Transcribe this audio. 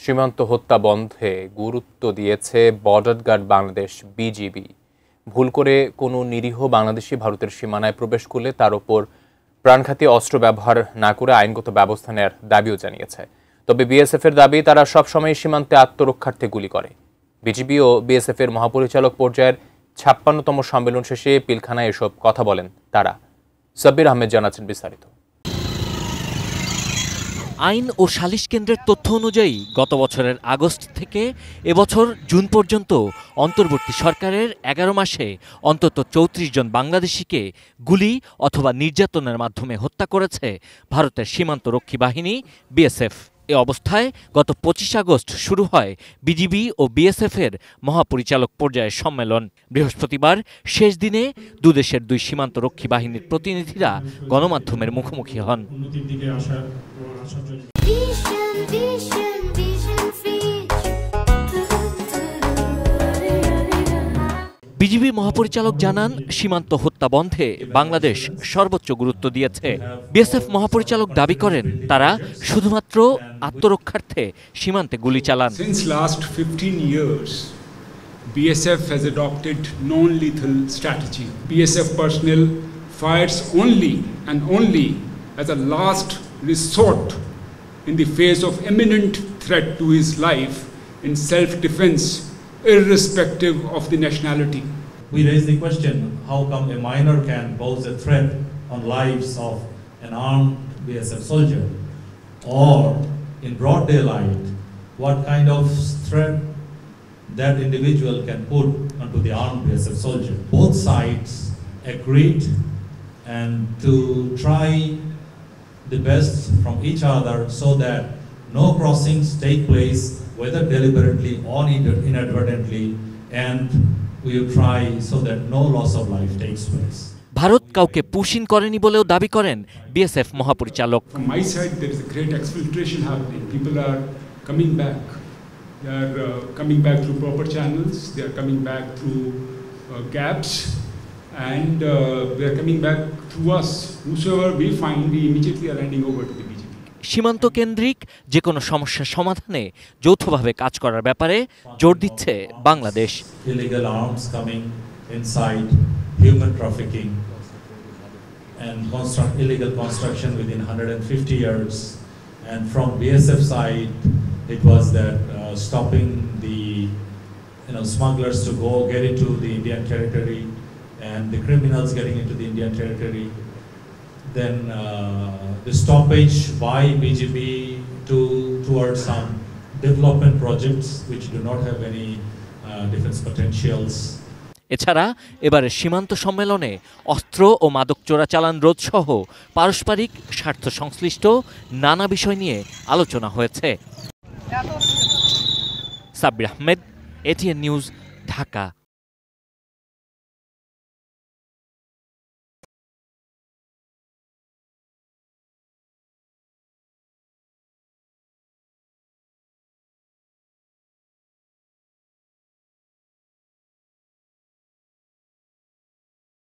সীমান্ত হত্যা বন্ধে গুরুত্ব দিয়েছে বর্ডার গার্ড বাংলাদেশ বিজিবি। ভুল করে কোনো নিরীহ বাংলাদেশি ভারতের সীমানায় প্রবেশ করলে তার ওপর প্রাণঘাতী অস্ত্র ব্যবহার না করে আইনগত ব্যবস্থা নেওয়ার দাবিও জানিয়েছে। তবে বিএসএফ এর দাবি, তারা সবসময় সীমান্তে আত্মরক্ষার্থে গুলি করে। বিজিবি ও বিএসএফ এর মহাপরিচালক পর্যায়ের ৫৬তম সম্মেলন শেষে পিলখানায় এসব কথা বলেন তারা। সাব্বির আহমেদ জানাচ্ছেন বিস্তারিত। আইন ও সালিশ কেন্দ্রের তথ্য অনুযায়ী গত বছরের আগস্ট থেকে এবছর জুন পর্যন্ত অন্তর্বর্তী সরকারের ১১ মাসে অন্তত ৩৪ জন বাংলাদেশিকে গুলি অথবা নির্যাতনের মাধ্যমে হত্যা করেছে ভারতের সীমান্তরক্ষী বাহিনী বিএসএফ। এ অবস্থায় গত ২৫ আগস্ট শুরু হয় বিজিবি ও বিএসএফ এর মহাপরিচালক পর্যায়ের সম্মেলন। বৃহস্পতিবার শেষ দিনে দুদেশের দুই সীমান্তরক্ষী বাহিনীর প্রতিনিধিরা গণমাধ্যমের মুখোমুখি হন। বিজিবি মহাপরিচালক জানান, সীমান্ত হত্যা বন্ধে বাংলাদেশ সর্বোচ্চ গুরুত্ব দিয়েছে। বিএসএফ মহাপরিচালক দাবি করেন, তারা শুধুমাত্র আত্মরক্ষার্থে সীমান্তে গুলি চালান। Since last 15 years, BSF has adopted non-lethal strategy. BSF personnel fires only and only as a last resort in the face of imminent threat to his life in self-defense, irrespective of the nationality. We raise the question, how come a minor can pose a threat on lives of an armed BSF soldier? Or in broad daylight, what kind of threat that individual can put onto the armed BSF soldier? Both sides agreed and to try the best from each other so that no crossings take place, whether deliberately or inadvertently, and we will try so that no loss of life takes place. Bharat কাউকে push in করেনি বলেও দাবি করেন BSF মহাপরিচালক। From my side, there is a great exfiltration happening. People are coming back. They are coming back through proper channels. They are coming back through gaps, and they are coming back through us. Whosoever we find, we immediately are handing over to the BGP. সীমান্ত কেন্দ্রিক যে কোনো সমস্যার সমাধানে যৌথভাবে কাজ করার ব্যাপারে জোর দিচ্ছে Bangladesh. Illegal arms coming inside, human trafficking, and illegal construction within 150 yards. And from BSF side, it was that stopping the smugglers to get into the Indian territory, and the criminals getting into the Indian territory. Then the stoppage by BGB towards some development projects which do not have any defense potentials. এছাড়া এবারে সীমান্ত সম্মেলনে অস্ত্র ও মাদক চোরাচালান রোধ সহ পারস্পরিক স্বার্থ সংশ্লিষ্ট নানা বিষয় নিয়ে আলোচনা হয়েছে। Sabbir Ahmed, ATN news, Dhaka.